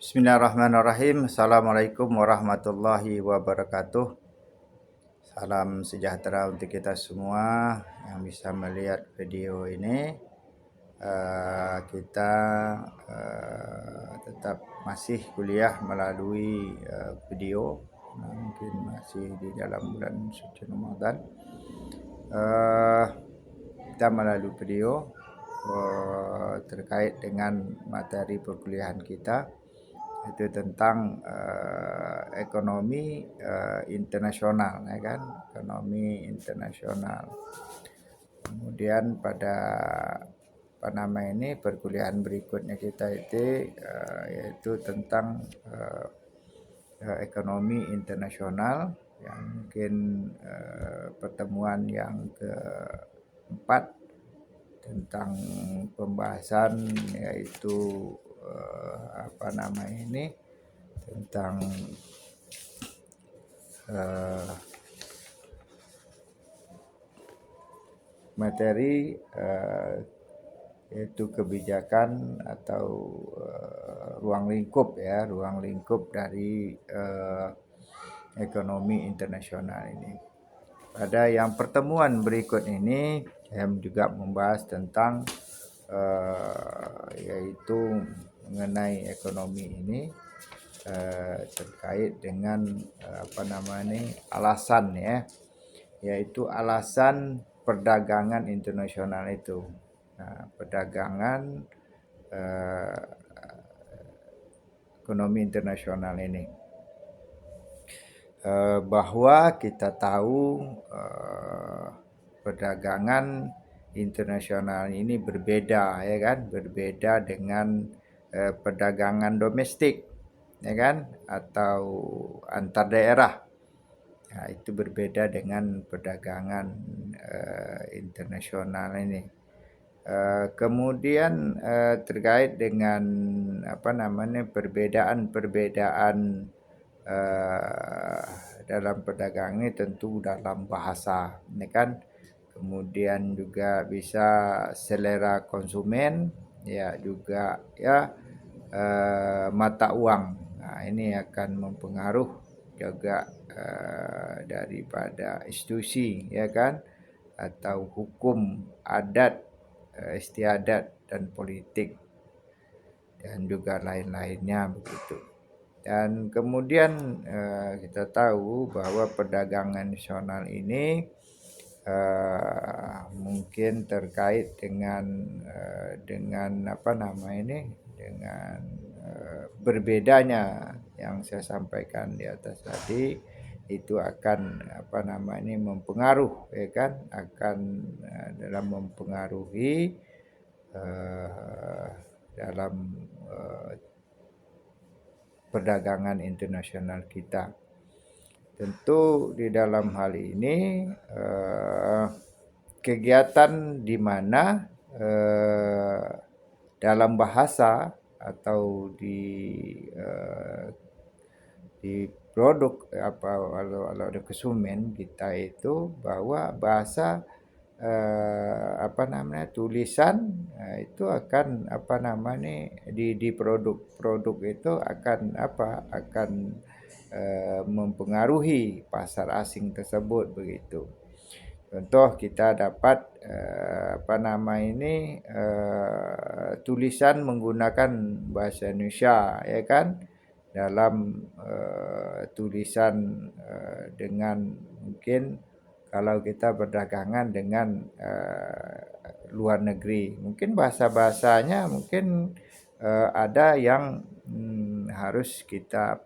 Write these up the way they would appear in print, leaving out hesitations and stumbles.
Bismillahirrahmanirrahim. Assalamualaikum warahmatullahi wabarakatuh. Salam sejahtera untuk kita semua yang bisa melihat video ini. Kita tetap masih kuliah melalui video. Mungkin masih di dalam bulan suci Ramadan. Kita melalui video terkait dengan materi perkuliahan kita, itu tentang ekonomi internasional, ya kan, ekonomi internasional. Kemudian pada perkuliahan berikutnya kita itu yaitu tentang ekonomi internasional, yang mungkin pertemuan yang keempat tentang pembahasan, yaitu tentang materi yaitu kebijakan atau ruang lingkup dari ekonomi internasional ini. Pada yang pertemuan berikut ini saya juga membahas tentang yaitu mengenai ekonomi ini terkait dengan alasan, yaitu alasan perdagangan internasional itu. Perdagangan ekonomi internasional ini, bahwa kita tahu perdagangan internasional ini berbeda, ya kan, berbeda dengan perdagangan domestik, ya kan, atau antar daerah. Itu berbeda dengan perdagangan internasional ini. Kemudian terkait dengan perbedaan dalam perdagangan ini tentu dalam bahasa, ya kan. Kemudian juga bisa selera konsumen, ya juga mata uang. Ini akan mempengaruh juga daripada institusi, ya kan, atau hukum adat, istiadat dan politik, dan juga lain-lainnya begitu. Dan kemudian kita tahu bahwa perdagangan nasional ini mungkin terkait dengan berbedanya yang saya sampaikan di atas tadi, itu akan mempengaruhi, ya kan, akan dalam mempengaruhi dalam perdagangan internasional kita. Tentu di dalam hal ini kegiatan di mana dalam bahasa atau di produk kalau ada konsumen kita itu, bahwa bahasa tulisan itu akan di produk itu akan mempengaruhi pasar asing tersebut begitu. Contoh, kita dapat tulisan menggunakan bahasa Indonesia, ya kan, dalam tulisan dengan mungkin kalau kita berdagangan dengan luar negeri, mungkin bahasa-bahasanya mungkin ada yang harus kita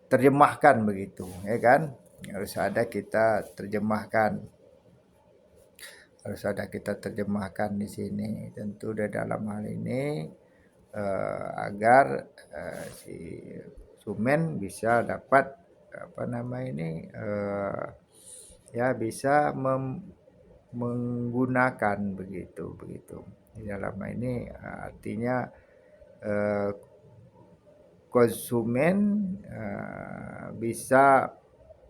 terjemahkan begitu, ya kan, harus ada kita terjemahkan di sini. Tentu di dalam hal ini agar si konsumen bisa dapat bisa menggunakan begitu. Di dalam ini artinya konsumen bisa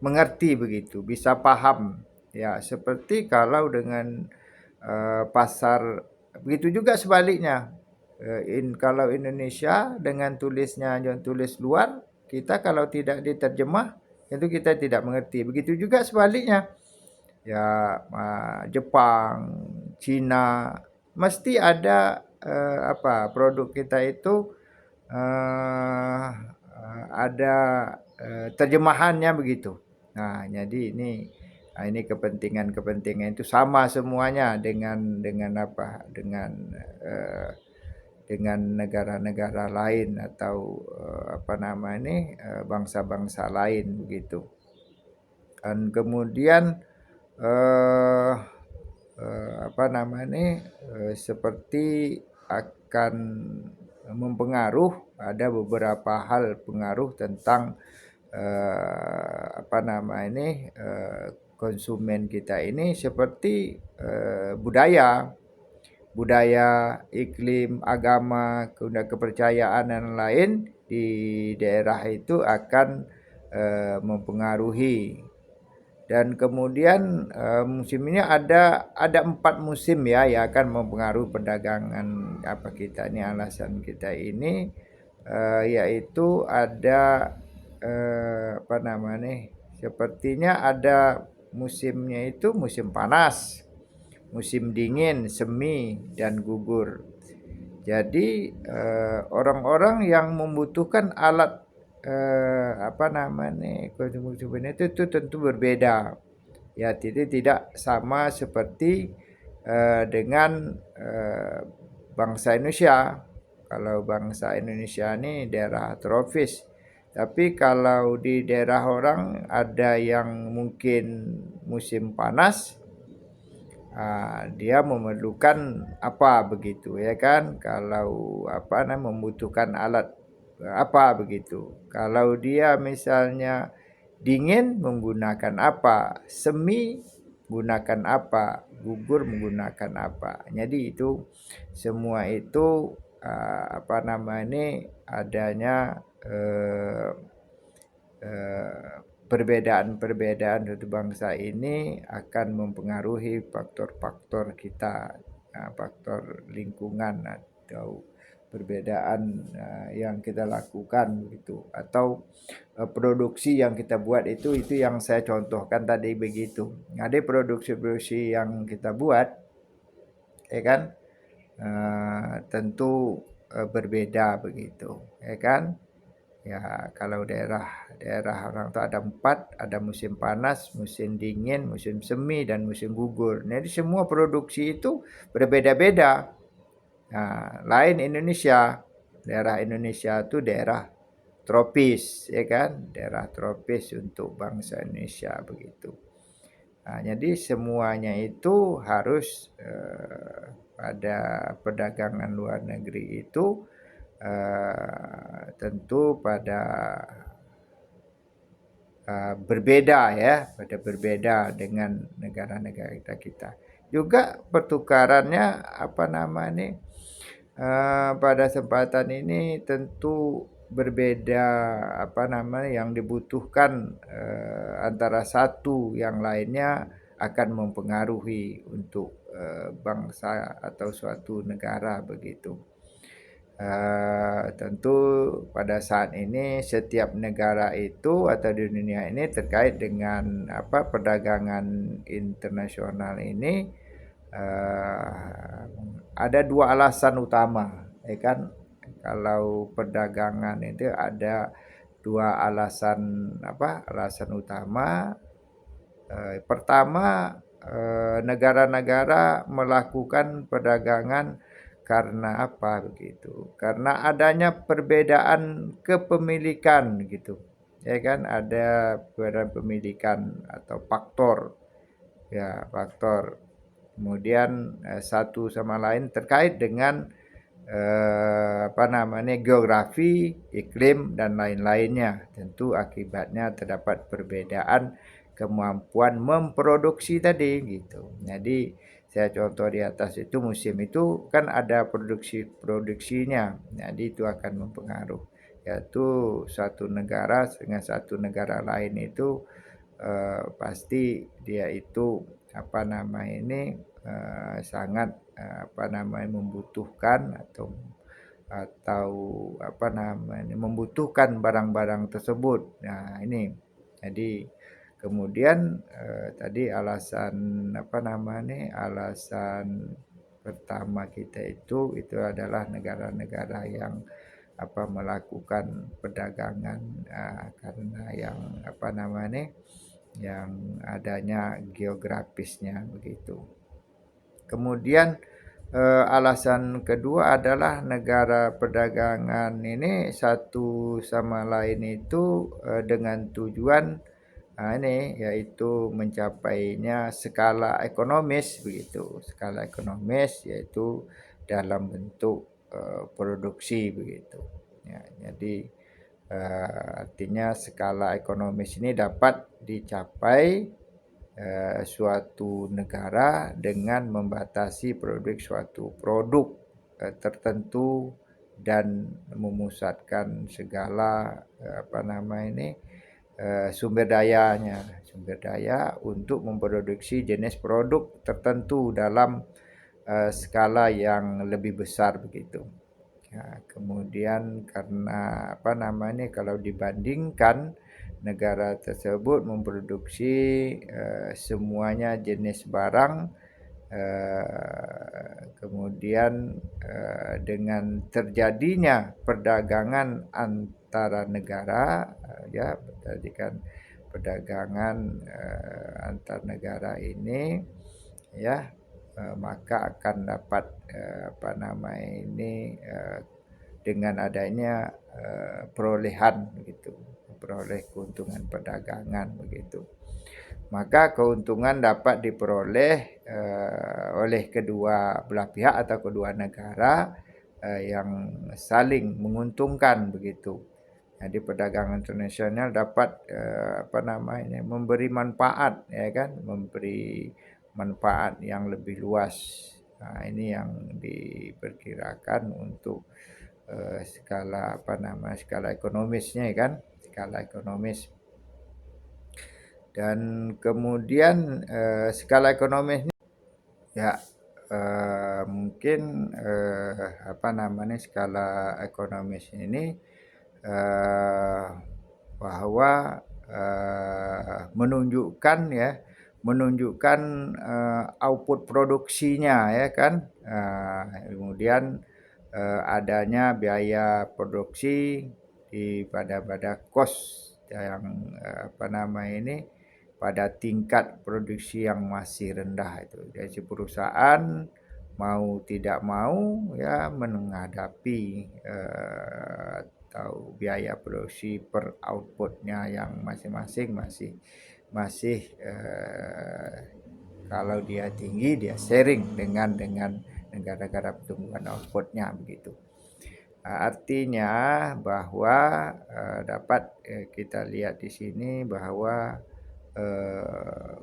mengerti begitu, bisa paham. Ya, seperti kalau dengan pasar Begitu juga sebaliknya. Kalau Indonesia dengan tulis luar, kita kalau tidak diterjemah itu kita tidak mengerti. Begitu juga sebaliknya. Ya, Jepang, Cina, mesti ada produk kita itu eh, ada terjemahannya begitu. Nah, jadi ini kepentingan-kepentingan itu sama semuanya eh, dengan negara-negara lain atau bangsa-bangsa lain begitu. Dan kemudian eh seperti akan mempengaruh, ada beberapa hal pengaruh tentang konsumen kita ini, seperti budaya, iklim, agama, kepercayaan dan lain di daerah itu akan mempengaruhi. Dan kemudian musim ini ada 4 musim ya yang akan mempengaruhi perdagangan kita ini, alasan kita ini, yaitu ada sepertinya ada musimnya itu musim panas, musim dingin, semi, dan gugur. Jadi orang-orang yang membutuhkan alat konsumen itu tentu berbeda. Ya, tidak sama seperti dengan bangsa Indonesia. Kalau bangsa Indonesia ini daerah tropis. Tapi kalau di daerah orang ada yang mungkin musim panas, dia memerlukan apa begitu ya kan, kalau membutuhkan alat apa begitu. Kalau dia misalnya dingin menggunakan apa, semi menggunakan apa, gugur menggunakan apa. Jadi itu semua itu adanya perbedaan-perbedaan satu bangsa ini akan mempengaruhi faktor-faktor kita, faktor lingkungan atau perbedaan yang kita lakukan gitu, atau produksi yang kita buat itu yang saya contohkan tadi begitu. Ada produksi-produksi yang kita buat, ya kan, tentu berbeda begitu, ya kan. Ya, kalau daerah orang tuh ada 4, ada musim panas, musim dingin, musim semi, dan musim gugur. Jadi semua produksi itu berbeda-beda. Nah, lain Indonesia. Daerah Indonesia itu daerah tropis, ya kan? Daerah tropis untuk bangsa Indonesia begitu. Nah, jadi semuanya itu harus pada perdagangan luar negeri itu tentu pada berbeda dengan negara-negara kita. Juga pertukarannya pada kesempatan ini tentu berbeda, yang dibutuhkan antara satu yang lainnya akan mempengaruhi untuk bangsa atau suatu negara begitu. Tentu pada saat ini setiap negara itu atau di dunia ini terkait dengan perdagangan internasional ini, ada 2 alasan utama, ya kan. Kalau perdagangan itu ada 2 alasan utama. Pertama, negara-negara melakukan perdagangan karena apa begitu? Karena adanya perbedaan kepemilikan gitu. Ya kan, ada perbedaan pemilikan atau faktor. Ya, faktor. Kemudian satu sama lain terkait dengan geografi, iklim, dan lain-lainnya. Tentu akibatnya terdapat perbedaan kemampuan memproduksi tadi gitu. Jadi saya contoh di atas itu, musim itu kan ada produksinya. Jadi itu akan mempengaruhi, yaitu suatu negara dengan satu negara lain itu pasti dia itu sangat, membutuhkan atau membutuhkan barang-barang tersebut. Nah ini, jadi kemudian, tadi alasan pertama kita itu adalah negara-negara yang melakukan perdagangan, karena yang adanya geografisnya begitu. Kemudian, alasan kedua adalah negara perdagangan ini satu sama lain itu, dengan tujuan, yaitu mencapainya skala ekonomis begitu. Skala ekonomis yaitu dalam bentuk, produksi begitu. Ya, jadi, artinya skala ekonomis ini dapat dicapai suatu negara dengan membatasi suatu produk tertentu dan memusatkan segala sumber daya untuk memproduksi jenis produk tertentu dalam skala yang lebih besar begitu. Ya, kemudian karena kalau dibandingkan negara tersebut memproduksi semuanya jenis barang, kemudian dengan terjadinya perdagangan antara negara, perdagangan antar negara ini, ya, maka akan dapat dengan adanya perolehan begitu, memperoleh keuntungan perdagangan begitu. Maka keuntungan dapat diperoleh oleh kedua belah pihak atau kedua negara yang saling menguntungkan begitu. Jadi perdagangan internasional dapat memberi manfaat, ya kan, memberi manfaat yang lebih luas. Nah, ini yang diperkirakan untuk skala ekonomisnya, ya kan, skala ekonomis. Dan kemudian skala ekonomis ya, mungkin skala ekonomis ini bahwa menunjukkan output produksinya, ya kan. Kemudian adanya biaya produksi pada cost yang pada tingkat produksi yang masih rendah itu. Jadi perusahaan mau tidak mau ya menghadapi atau biaya produksi per outputnya yang masing-masing masih kalau dia tinggi dia sharing dengan negara-negara pertumbuhan outputnya begitu. Artinya bahwa dapat kita lihat di sini bahwa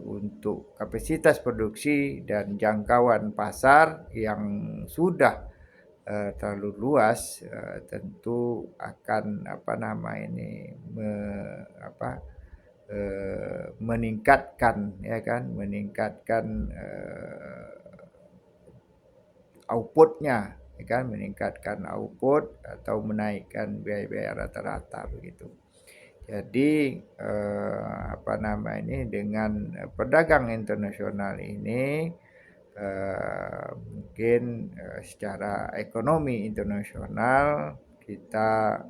untuk kapasitas produksi dan jangkauan pasar yang sudah terlalu luas, tentu akan meningkatkan, ya kan, outputnya, ya kan, meningkatkan output atau menaikkan biaya-biaya rata-rata begitu. Jadi dengan pedagang internasional ini mungkin secara ekonomi internasional kita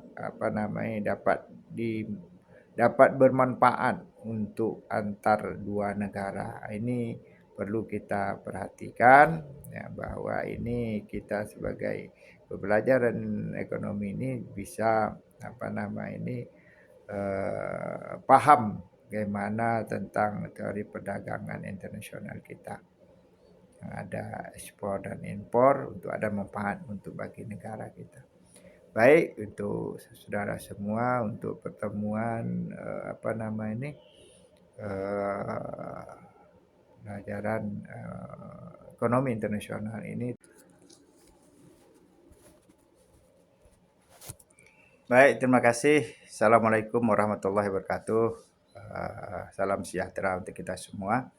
dapat bermanfaat untuk antar dua negara. Ini perlu kita perhatikan ya, bahwa ini kita sebagai pembelajaran ekonomi ini bisa paham bagaimana tentang teori perdagangan internasional kita. Yang ada ekspor dan impor untuk ada manfaat untuk bagi negara kita. Baik, untuk saudara semua, untuk pertemuan pelajaran ekonomi internasional ini. Baik, terima kasih. Assalamualaikum warahmatullahi wabarakatuh. Salam sejahtera untuk kita semua.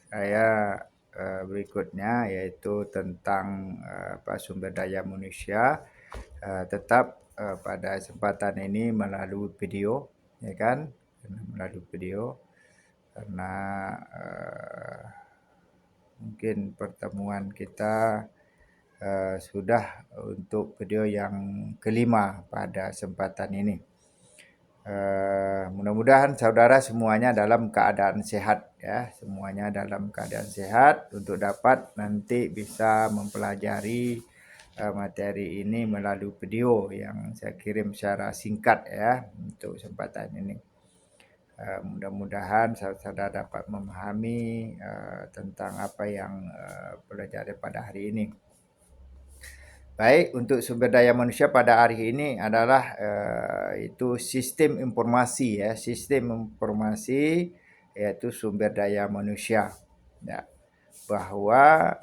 saya berikutnya yaitu tentang sumber daya manusia, tetap pada kesempatan ini melalui video, ya kan, melalui video karena mungkin pertemuan kita sudah untuk video yang kelima pada kesempatan ini. Mudah-mudahan saudara semuanya dalam keadaan sehat ya, semuanya dalam keadaan sehat untuk dapat nanti bisa mempelajari materi ini melalui video yang saya kirim secara singkat ya untuk kesempatan ini. Mudah-mudahan saudara dapat memahami tentang apa yang pelajari pada hari ini. Baik, untuk sumber daya manusia pada hari ini adalah itu sistem informasi ya, sistem informasi yaitu sumber daya manusia. Ya, bahwa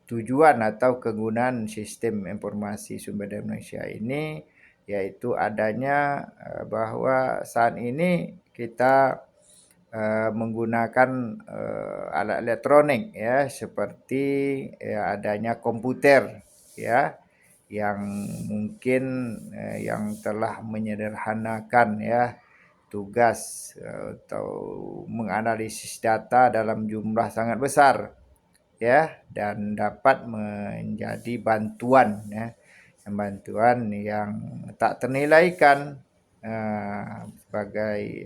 tujuan atau kegunaan sistem informasi sumber daya manusia ini yaitu adanya bahwa saat ini kita menggunakan alat elektronik ya seperti ya, adanya komputer ya yang mungkin yang telah menyederhanakan ya tugas atau menganalisis data dalam jumlah sangat besar ya dan dapat menjadi bantuan ya bantuan yang tak ternilaikan sebagai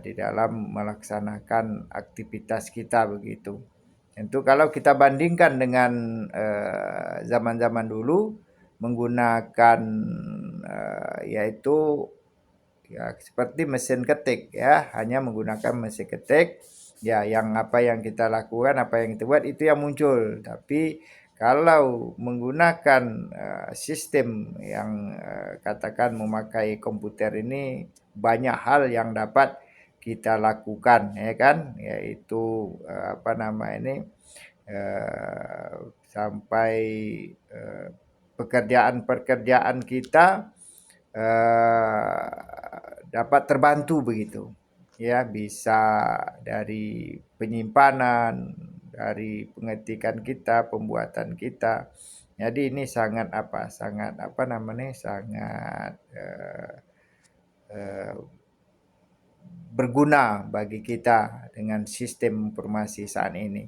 di dalam melaksanakan aktivitas kita begitu. Tentu kalau kita bandingkan dengan zaman-zaman dulu menggunakan yaitu ya seperti mesin ketik ya, hanya menggunakan mesin ketik ya yang apa yang kita lakukan, apa yang kita buat itu yang muncul. Tapi kalau menggunakan sistem yang katakan memakai komputer ini banyak hal yang dapat kita lakukan ya kan, yaitu sampai pekerjaan-pekerjaan kita dapat terbantu begitu. Ya, bisa dari penyimpanan, dari pengetikan kita, pembuatan kita. Jadi ini sangat sangat berguna bagi kita dengan sistem informasi saat ini.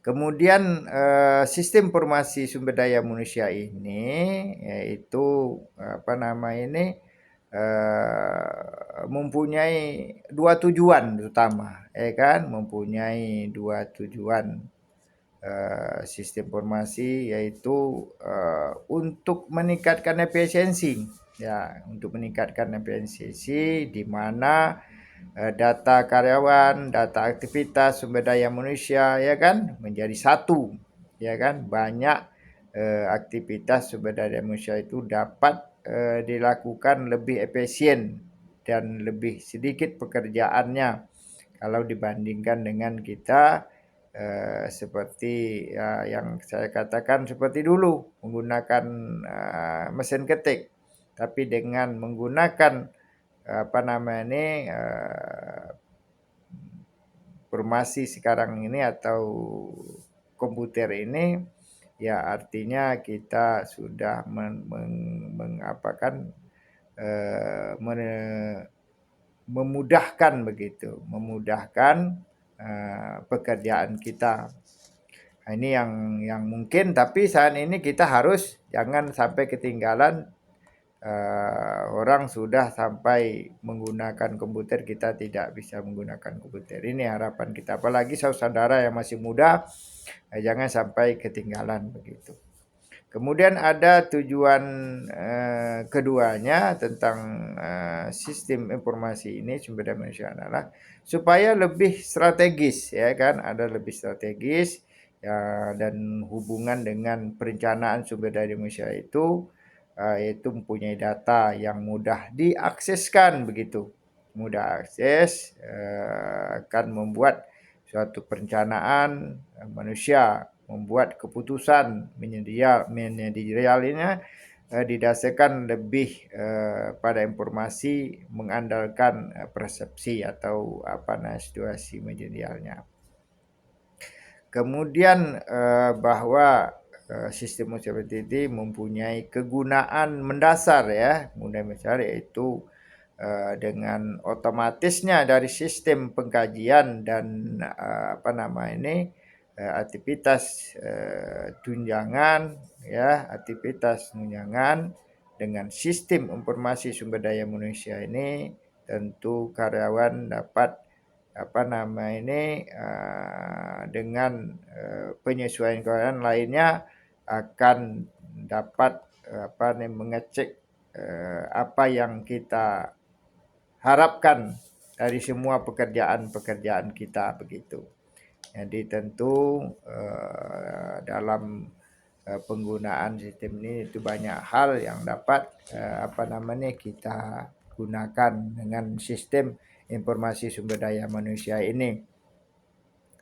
Kemudian sistem informasi sumber daya manusia ini yaitu mempunyai dua tujuan utama, ya kan? Mempunyai dua tujuan sistem informasi yaitu untuk meningkatkan efisiensi, ya, untuk meningkatkan efisiensi di mana data karyawan, data aktivitas sumber daya manusia ya kan menjadi satu ya kan banyak aktivitas sumber daya manusia itu dapat dilakukan lebih efisien dan lebih sedikit pekerjaannya kalau dibandingkan dengan kita seperti yang saya katakan seperti dulu menggunakan mesin ketik, tapi dengan menggunakan informasi sekarang ini atau komputer ini ya artinya kita sudah memudahkan begitu, memudahkan pekerjaan kita. Nah, ini yang mungkin, tapi saat ini kita harus jangan sampai ketinggalan. Orang sudah sampai menggunakan komputer, kita tidak bisa menggunakan komputer. Ini harapan kita, apalagi saudara yang masih muda, jangan sampai ketinggalan begitu. Kemudian ada tujuan keduanya tentang sistem informasi ini sumber daya manusia adalah supaya lebih strategis ya kan, ada lebih strategis ya, dan hubungan dengan perencanaan sumber daya manusia itu yaitu mempunyai data yang mudah diakseskan begitu. Mudah akses akan membuat suatu perencanaan manusia membuat keputusan menyedialinya didasarkan lebih pada informasi mengandalkan persepsi atau situasi manajerialnya. Kemudian bahwa sistem seperti ini mempunyai kegunaan mendasar ya, yaitu dengan otomatisnya dari sistem pengkajian dan aktivitas tunjangan ya, aktivitas tunjangan dengan sistem informasi sumber daya manusia ini tentu karyawan dapat dengan penyesuaian lainnya akan dapat mengecek apa yang kita harapkan dari semua pekerjaan-pekerjaan kita begitu. Jadi tentu dalam penggunaan sistem ini itu banyak hal yang dapat kita gunakan dengan sistem informasi sumber daya manusia ini.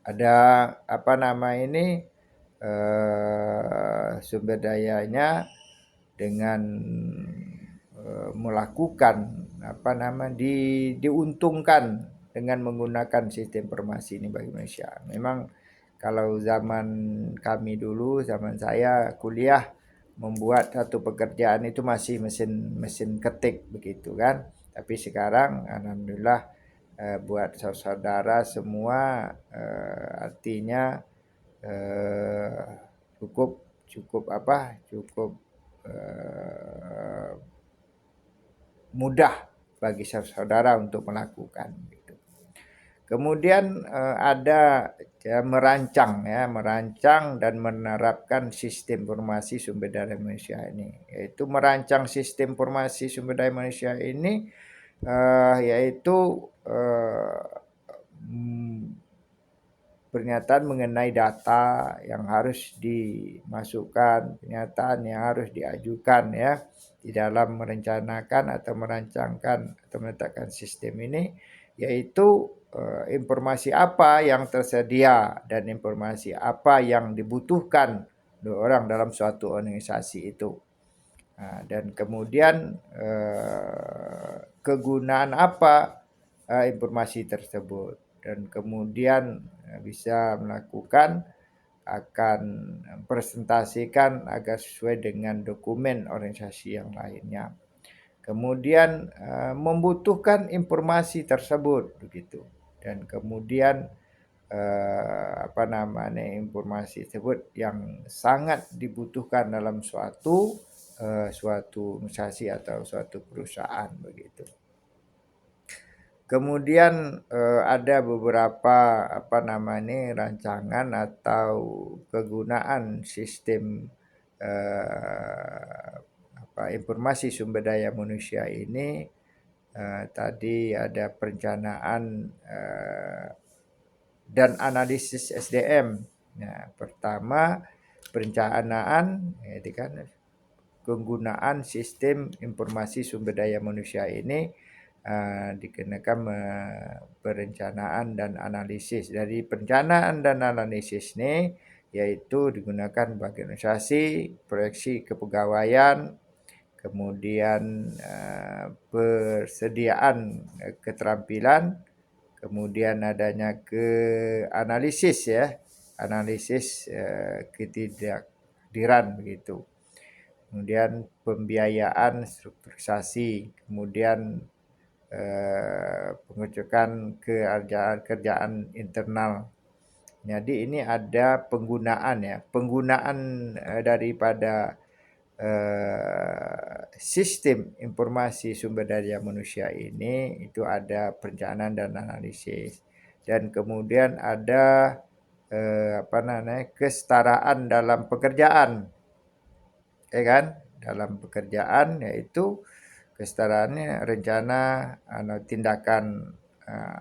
Ada sumber dayanya dengan melakukan diuntungkan dengan menggunakan sistem informasi ini bagi Indonesia. Memang kalau zaman kami dulu, zaman saya kuliah membuat satu pekerjaan itu masih mesin ketik begitu kan. Tapi sekarang alhamdulillah buat saudara semua artinya cukup mudah bagi saudara untuk melakukan gitu. Kemudian ada merancang dan menerapkan sistem informasi sumber daya manusia ini. Yaitu merancang sistem informasi sumber daya manusia ini yaitu pernyataan mengenai data yang harus dimasukkan, pernyataan yang harus diajukan ya di dalam merencanakan atau merancangkan atau meletakkan sistem ini, yaitu informasi apa yang tersedia dan informasi apa yang dibutuhkan oleh orang dalam suatu organisasi itu. Dan kemudian kegunaan apa informasi tersebut, dan kemudian bisa melakukan akan presentasikan agar sesuai dengan dokumen organisasi yang lainnya. Kemudian membutuhkan informasi tersebut begitu, dan kemudian informasi tersebut yang sangat dibutuhkan dalam suatu organisasi atau suatu perusahaan begitu. Kemudian ada beberapa rancangan atau kegunaan sistem informasi sumber daya manusia ini. Tadi ada perencanaan dan analisis SDM. Nah, pertama perencanaan penggunaan sistem informasi sumber daya manusia ini dikenakan perencanaan dan analisis. Dari perencanaan dan analisis ini yaitu digunakan bagi organisasi, proyeksi kepegawaian, kemudian persediaan keterampilan, kemudian adanya analisis ketidakdiran begitu. Kemudian pembiayaan strukturisasi, kemudian pengecekan kerjaan internal. Jadi ini ada penggunaan daripada sistem informasi sumber daya manusia ini, itu ada perencanaan dan analisis, dan kemudian ada kesetaraan dalam pekerjaan, ya kan? Dalam pekerjaan yaitu kesetaraannya rencana atau tindakan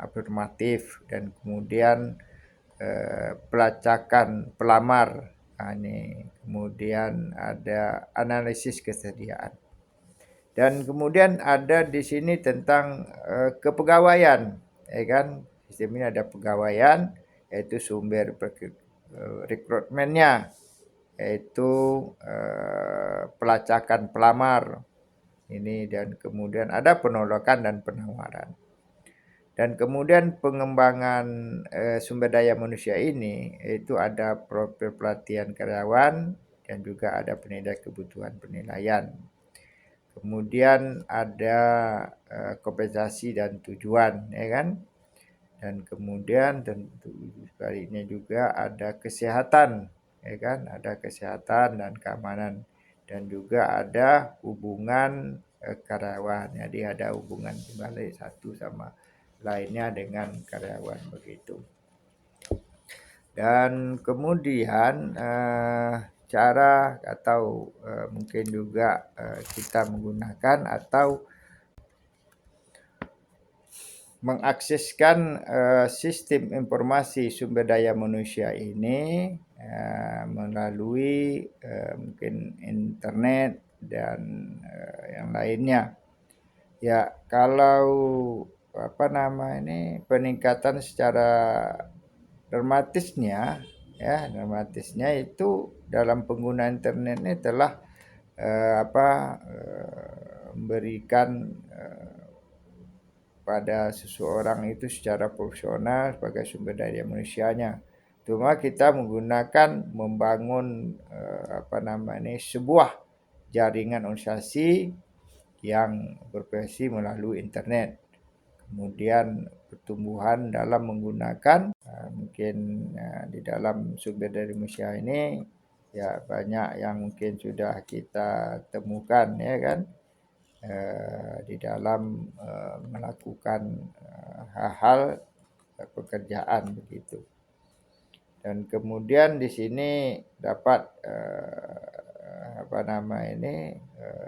afirmatif, dan kemudian pelacakan pelamar. Kemudian ada analisis kesediaan. Dan kemudian ada di sini tentang kepegawaian, ya kan? Sistem ini ada pegawaian, yaitu sumber rekrutmennya, yaitu pelacakan pelamar ini, dan kemudian ada penolakan dan penawaran. Dan kemudian pengembangan sumber daya manusia ini itu ada profil pelatihan karyawan dan juga ada penilaian kebutuhan penilaian. Kemudian ada kompensasi dan tujuan, ya kan? Dan kemudian tentu sebaliknya juga ada kesehatan, ya kan? Ada kesehatan dan keamanan, dan juga ada hubungan karyawan. Jadi ada hubungan kembali satu sama lainnya dengan karyawan begitu. Dan kemudian cara atau mungkin juga kita menggunakan atau mengakseskan sistem informasi sumber daya manusia ini melalui mungkin internet dan yang lainnya. Ya, kalau peningkatan secara dramatisnya itu dalam penggunaan internet ini telah memberikan pada seseorang itu secara profesional sebagai sumber daya manusianya. Cuma kita membangun sebuah jaringan organisasi yang berprofesi melalui internet. Kemudian pertumbuhan dalam menggunakan mungkin di dalam sumber daya manusia ini ya banyak yang mungkin sudah kita temukan, ya kan, di dalam melakukan hal-hal pekerjaan begitu. Dan kemudian di sini dapat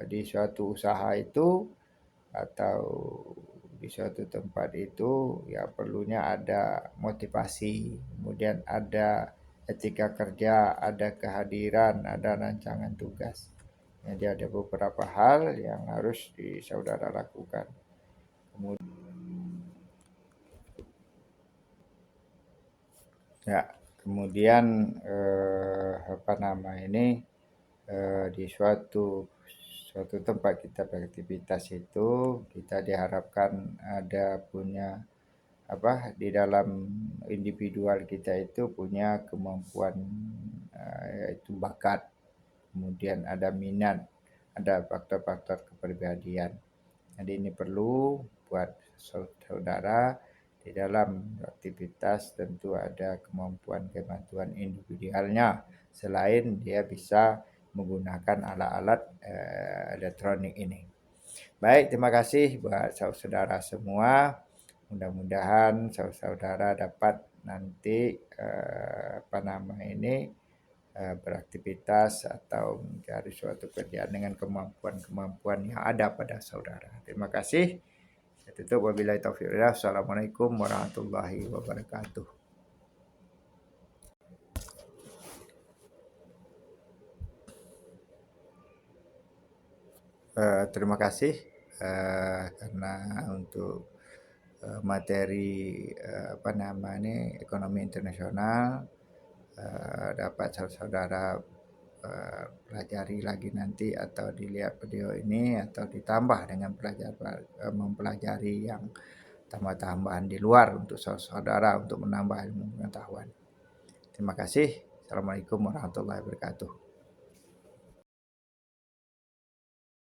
di suatu usaha itu atau di suatu tempat itu ya perlunya ada motivasi, kemudian ada etika kerja, ada kehadiran, ada rancangan tugas. Jadi ada beberapa hal yang harus saudara lakukan. Kemudian di suatu tempat kita beraktivitas itu kita diharapkan ada punya di dalam individual kita itu punya kemampuan yaitu bakat, kemudian ada minat, ada faktor-faktor kepribadian. Jadi ini perlu buat saudara di dalam aktivitas tentu ada kemampuan individualnya selain dia bisa menggunakan alat-alat elektronik ini. Baik, terima kasih buat saudara semua. Mudah-mudahan saudara dapat nanti beraktivitas atau mencari suatu kerjaan dengan kemampuan-kemampuan yang ada pada saudara. Terima kasih. Saya tutup, wabillahi taufiq. Assalamualaikum warahmatullahi wabarakatuh. Terima kasih karena untuk materi ekonomi internasional dapat saudara pelajari lagi nanti atau dilihat video ini atau ditambah dengan mempelajari yang tambahan di luar untuk saudara untuk menambah ilmu pengetahuan. Terima kasih. Assalamualaikum warahmatullahi wabarakatuh.